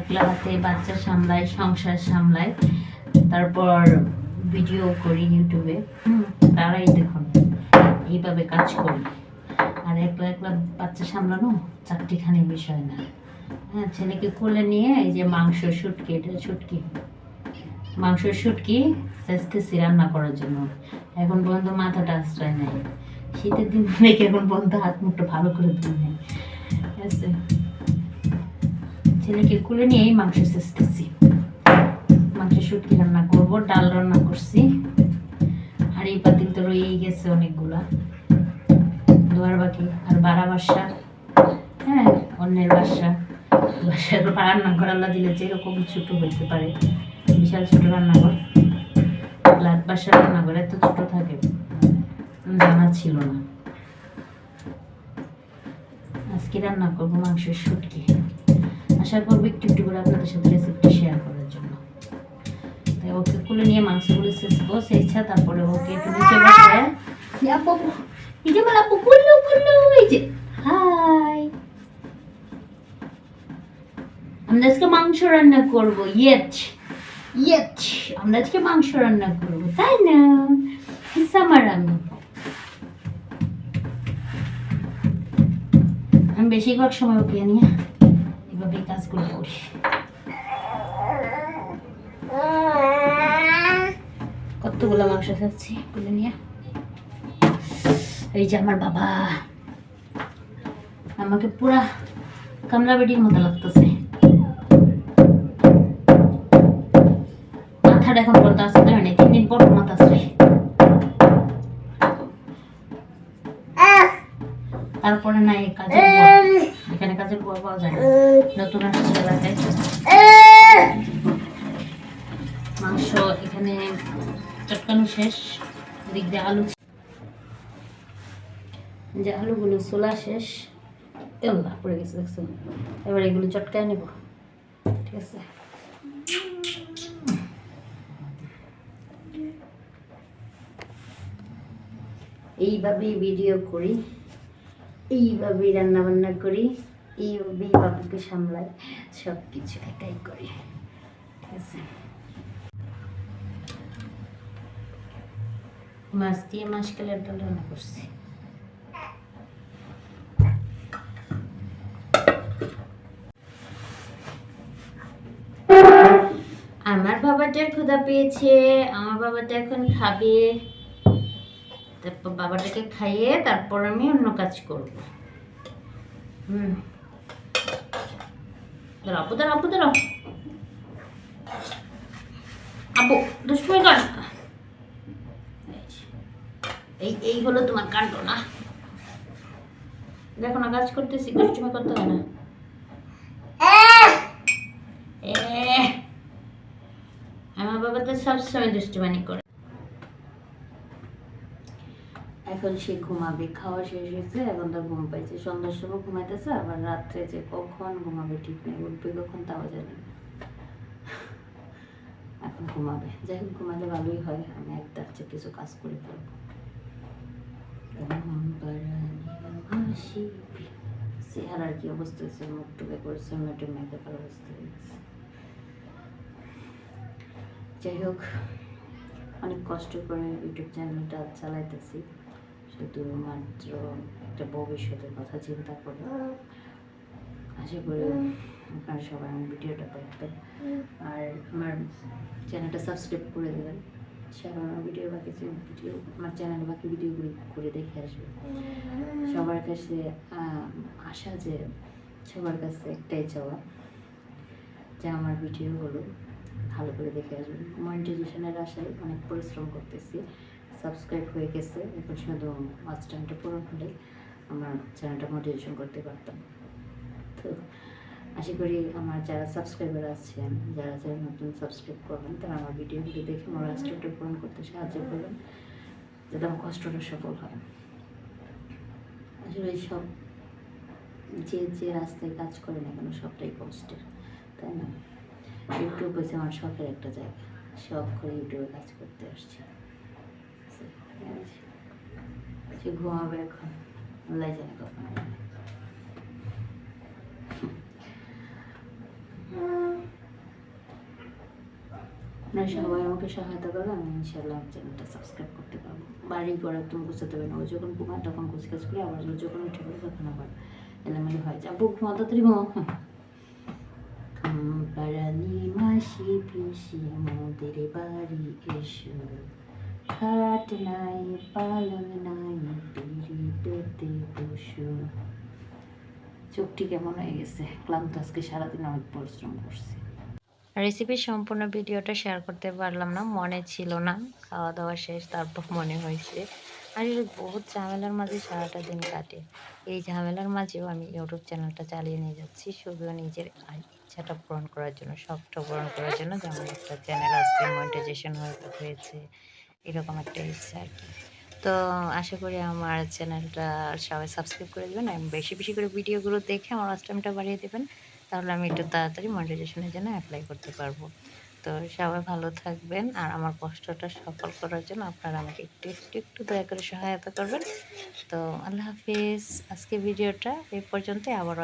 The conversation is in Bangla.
একলা হাতে বাচ্চা সামলাই, সংসার সামলাই, তারপর ভিডিও করি ইউটিউবে। তারাই দেখুন এইভাবে কাজ করি। আর একলা একলা বাচ্চা সামলানো চারটিখানি বিষয় না। হ্যাঁ, ছেলেকে কোলে নিয়ে এই যে মাংস শুটকি, এটা শুটকি, মাংস শুটকি চেষ্টেছি রান্না করার জন্য। এখন পর্যন্ত মাথাটা আশ্রয় নেই। শীতের দিন দেখে এখন পর্যন্ত হাত মুখটা ভালো করে ধুয়ে নেই। ঠিক আছে, ছেলেকে কোলে নিয়েই মাংস চেষ্টেছি। মাংস শুটকি রান্না করব, ডাল রান্না করছি। আর এই পাতিল তো রয়েই গেছে অনেকগুলা, ধোয়ার বাকি। আর বাড়া বাসা, হ্যাঁ, অন্যের বাসা, বাসার রান্নাঘর দিলে যেরকম ছোট হইতে পারে, বিশাল ছোট রান্নাঘর। ব্লাড বাসার রান্নাঘর এত ছোট থাকে জানা ছিল না। আজকে রান্না করবো মাংসের শুটকি। আশা করবো একটু একটু করে আপনাদের সাথে রেসিপিটা শেয়ার করার জন্য। তাই ওকে কোলে নিয়ে মাংসগুলো শেষবো, সেই ইচ্ছা। তারপরে ওকে একটু নিচে বসে, এই যে বলা পুকুল্লু কুল্লু, এই যে হাই, আমরা আজকে মাংস রান্না করবো। আমরা আজকে মাংস রান্না করবো, তাই না সামার? আমি বেশিরভাগ সময় ওকে নিয়ে এভাবেই কাজগুলো করি। কতগুলো মাংস খাচ্ছি বলে নিয়ে। এই যে আমার বাবা, আমাকে পুরা কামলা বেটির মতো লাগতেছে। মাথাটা এখন পর্যন্ত আসতে হয়নি, 3 দিন পর মাথা আসবে। তারপরে নাই কাজের বুয়া, এখানে কাজের বুয়া পাওয়া যায় না, নতুন আসছে এলাকায়। মাংস এখানে চটকানো শেষ, দিক দিয়ে আলু, যে আলুগুলো ছোলা শেষ, এল্লা পড়ে গেছে দেখছো। এবার এগুলো চটকায় নেব, ঠিক আছে। এইভাবেই ভিডিও করি, এইভাবেই রান্না বান্না করি, এইভাবেই বাবুকে সামলাই, সব কিছু একাই করি, ঠিক আছে। মাছ দিয়ে মাসকালের ডাল রান্না করছি। আমার বাবাটার ক্ষুধা পেয়েছে, আমার বাবাটা এখন খাবে। তারপর বাবাটাকে খাইয়ে তারপর আমি অন্য কাজ করব। আপু দাঁড়া, আপু দাঁড়া, আপু দুষ্টুমি কর। এই হলো তোমার কাণ্ড না, দেখো না কাজ করতেছি, দুষ্টুমি করতে হয় না। আমার বাবা তো সবসময় দুষ্টুমানি করে। এখন সে ঘুমাবে, খাওয়া শেষ হয়েছে, এখন তো ঘুম পাইছে। সন্ধ্যার সময় ঘুমাইতেছে, আবার রাত্রে যে কখন ঘুমাবে ঠিক নেই, উঠবে কখন তাও জানি না। এখন ঘুমাবে, যাই হোক ঘুমালে ভালোই হয়, আমি একটার চেয়ে কিছু কাজ করে ফেলবো। চেহারার কি অবস্থা হয়েছে, মুখ টুকে করেছে, মেটে মেকআপের অবস্থা হয়ে গেছে। যাই হোক, অনেক কষ্ট করে ইউটিউব চ্যানেলটা চালাইতেছি, শুধুমাত্র একটা ভবিষ্যতের কথা চিন্তা করে। আশা করি আপনারা সবাই আমার ভিডিওটা দেখবেন, আর আমার চ্যানেলটা সাবস্ক্রাইব করে দেবেন। সবাই আমার ভিডিও আমার চ্যানেলে বাকি ভিডিওগুলো করে দেখে আসবে। সবার কাছে আশা যে, সবার কাছে একটাই চাওয়া যে আমার ভিডিওগুলো ভালো করে দেখে আসবেন। মনিটাইজেশনের আশায় অনেক পরিশ্রম করতেছি, সাবস্ক্রাইব হয়ে গেছে, এখন শুধু ওয়াচ টাইমটা পূরণ হলে আমার চ্যানেলটা মনিটাইজেশন করতে পারতাম। তো আশা করি আমার যারা সাবস্ক্রাইবার আছেন, যারা যারা নতুন সাবস্ক্রাইব করবেন, তারা আমার ভিডিওগুলো দেখে আমার ওয়াচ টাইমটা পূরণ করতে সাহায্য করবেন, যাতে আমার কষ্টটা সফল হয়। আসলে সব যে রাস্তায় কাজ করে না কেন সবটাই কষ্টের, তাই না? ইউটিউব হচ্ছে আমার শখের একটা জায়গা, শখ করে ইউটিউবে কাজ করতে আসছি। সে ঘুমাবে এখন, আল্লাহ জানে কখন। আপনারা সবাই আমাকে সহায়তা করলে আমি ইনশাল্লাহ চ্যানেলটা সাবস্ক্রাইব করতে পারবো। বাড়ি করে একদম গুছাতে পারি না, ও যখন ঘুমায় তখন গুছগাছ করি, আবার ও যখন উঠে পড়ে তখন আবার এলোমেলো হয়ে যায়। বুক ঘুমা তাড়াতাড়ি ঘুমো। পারানি মাসি পিসি মোদের বাড়ি এসো, খাট নাই পালং নাই পিড়িতেতে বসো। চোখটি কেমন হয়ে গেছে, ক্লান্ত, আজকে সারাদিন অনেক পরিশ্রম করছি। রেসিপির সম্পূর্ণ ভিডিওটা শেয়ার করতে পারলাম না, মনে ছিল না। খাওয়া দাওয়া শেষ, তারপর মনে হয়েছে। আসলে বহুত ঝামেলার মাঝে সারাটা দিন কাটে। এই ঝামেলার মাঝেও আমি ইউটিউব চ্যানেলটা চালিয়ে নিয়ে যাচ্ছি শুধু নিজের ইচ্ছাটা পূরণ করার জন্য, শখটা পূরণ করার জন্য, যে আমার একটা চ্যানেল আছে, মনিটাইজেশন হয়েছে, এরকম একটা ইচ্ছা আর কি। তো আশা করি আমার চ্যানেলটা সবাই সাবস্ক্রাইব করে দেবেন, এবং বেশি বেশি করে ভিডিওগুলো দেখে আমার ওয়াচ টাইমটা বাড়িয়ে দেবেন। তাহলে আমি একটু তাড়াতাড়ি মনিটাইজেশনের জন্য অ্যাপ্লাই করতে পারবো। তো সবাই ভালো থাকবেন, আর আমার কষ্টটা সফল করার জন্য আপনারা আমাকে একটু একটু একটু দয়া করে সহায়তা করবেন। তো আল্লাহ হাফিজ। আজকে ভিডিওটা এই পর্যন্তই, আবারও